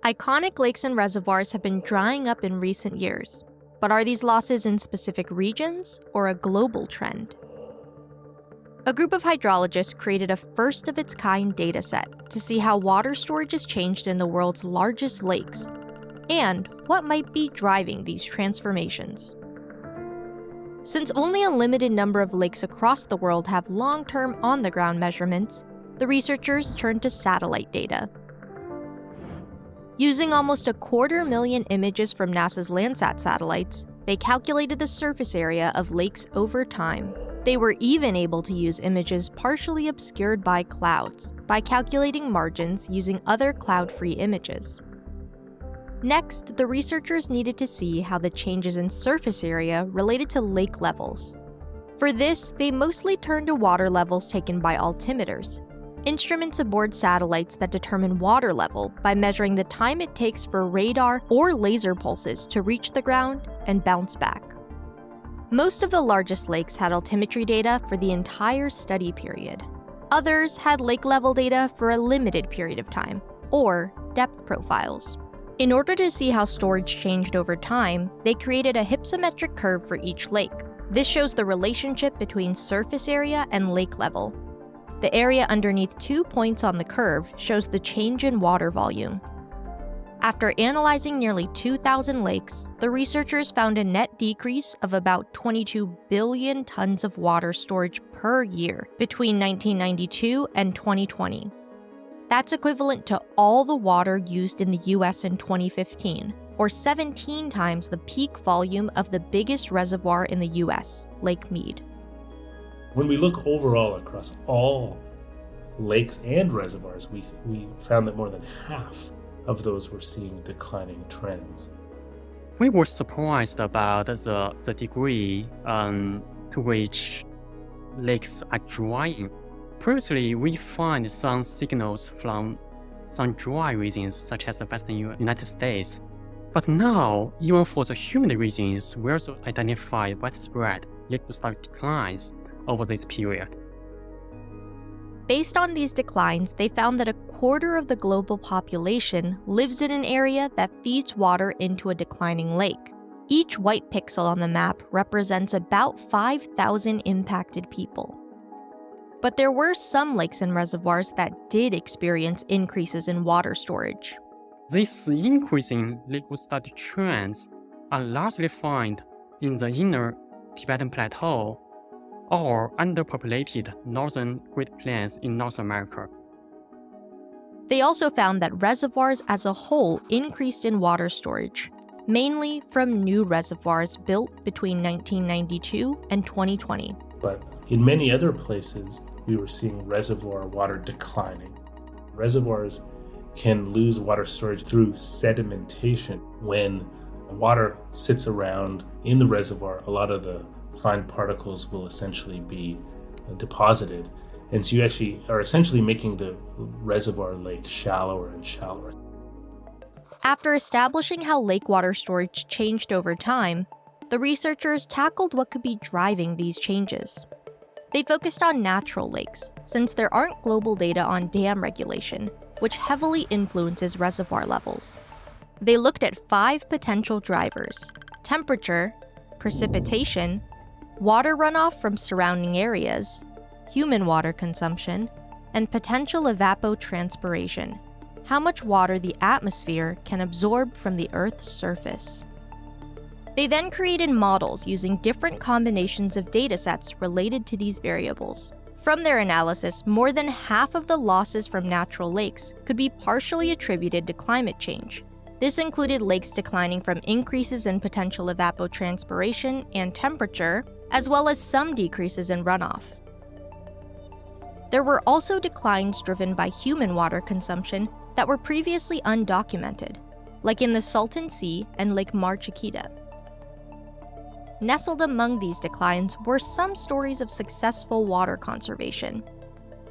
Iconic lakes and reservoirs have been drying up in recent years, but are these losses in specific regions or a global trend? A group of hydrologists created a first-of-its-kind dataset to see how water storage has changed in the world's largest lakes, and what might be driving these transformations. Since only a limited number of lakes across the world have long-term on-the-ground measurements, the researchers turned to satellite data. Using almost 250,000 images from NASA's Landsat satellites, they calculated the surface area of lakes over time. They were even able to use images partially obscured by clouds by calculating margins using other cloud-free images. Next, the researchers needed to see how the changes in surface area related to lake levels. For this, they mostly turned to water levels taken by altimeters, instruments aboard satellites that determine water level by measuring the time it takes for radar or laser pulses to reach the ground and bounce back. Most of the largest lakes had altimetry data for the entire study period. Others had lake level data for a limited period of time, or depth profiles. In order to see how storage changed over time, they created a hypsometric curve for each lake. This shows the relationship between surface area and lake level. The area underneath 2 points on the curve shows the change in water volume. After analyzing nearly 2,000 lakes, the researchers found a net decrease of about 22 billion tons of water storage per year between 1992 and 2020. That's equivalent to all the water used in the US in 2015, or 17 times the peak volume of the biggest reservoir in the US, Lake Mead. When we look overall across all lakes and reservoirs, we found that more than half of those were seeing declining trends. We were surprised about the degree to which lakes are drying. Previously, we find some signals from some dry regions such as the western United States. But now, even for the humid regions, we also identify widespread lake-to-star declines over this period. Based on these declines, they found that 1/4 of the global population lives in an area that feeds water into a declining lake. Each white pixel on the map represents about 5,000 impacted people. But there were some lakes and reservoirs that did experience increases in water storage. These increasing lake-to-star trends are largely found in the inner Tibetan Plateau or underpopulated northern Great Plains in North America. They also found that reservoirs as a whole increased in water storage, mainly from new reservoirs built between 1992 and 2020. But in many other places, we were seeing reservoir water declining. Reservoirs can lose water storage through sedimentation. When water sits around in the reservoir, a lot of the fine particles will essentially be deposited. And so you actually are essentially making the reservoir lake shallower and shallower. After establishing how lake water storage changed over time, the researchers tackled what could be driving these changes. They focused on natural lakes, since there aren't global data on dam regulation, which heavily influences reservoir levels. They looked at 5 potential drivers: temperature, precipitation, water runoff from surrounding areas, human water consumption, and potential evapotranspiration, how much water the atmosphere can absorb from the Earth's surface. They then created models using different combinations of datasets related to these variables. From their analysis, more than half of the losses from natural lakes could be partially attributed to climate change. This included lakes declining from increases in potential evapotranspiration and temperature, as well as some decreases in runoff. There were also declines driven by human water consumption that were previously undocumented, like in the Salton Sea and Lake Mar Chiquita. Nestled among these declines were some stories of successful water conservation.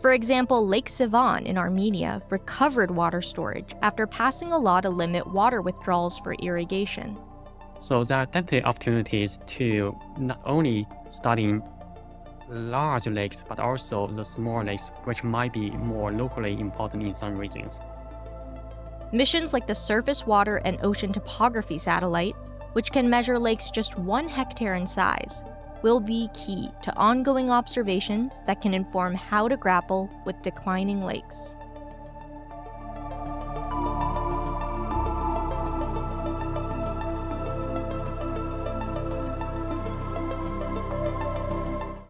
For example, Lake Sivan in Armenia recovered water storage after passing a law to limit water withdrawals for irrigation. So there are definitely opportunities to not only studying large lakes, but also the small lakes, which might be more locally important in some regions. Missions like the Surface Water and Ocean Topography Satellite, which can measure lakes just 1 hectare in size, will be key to ongoing observations that can inform how to grapple with declining lakes.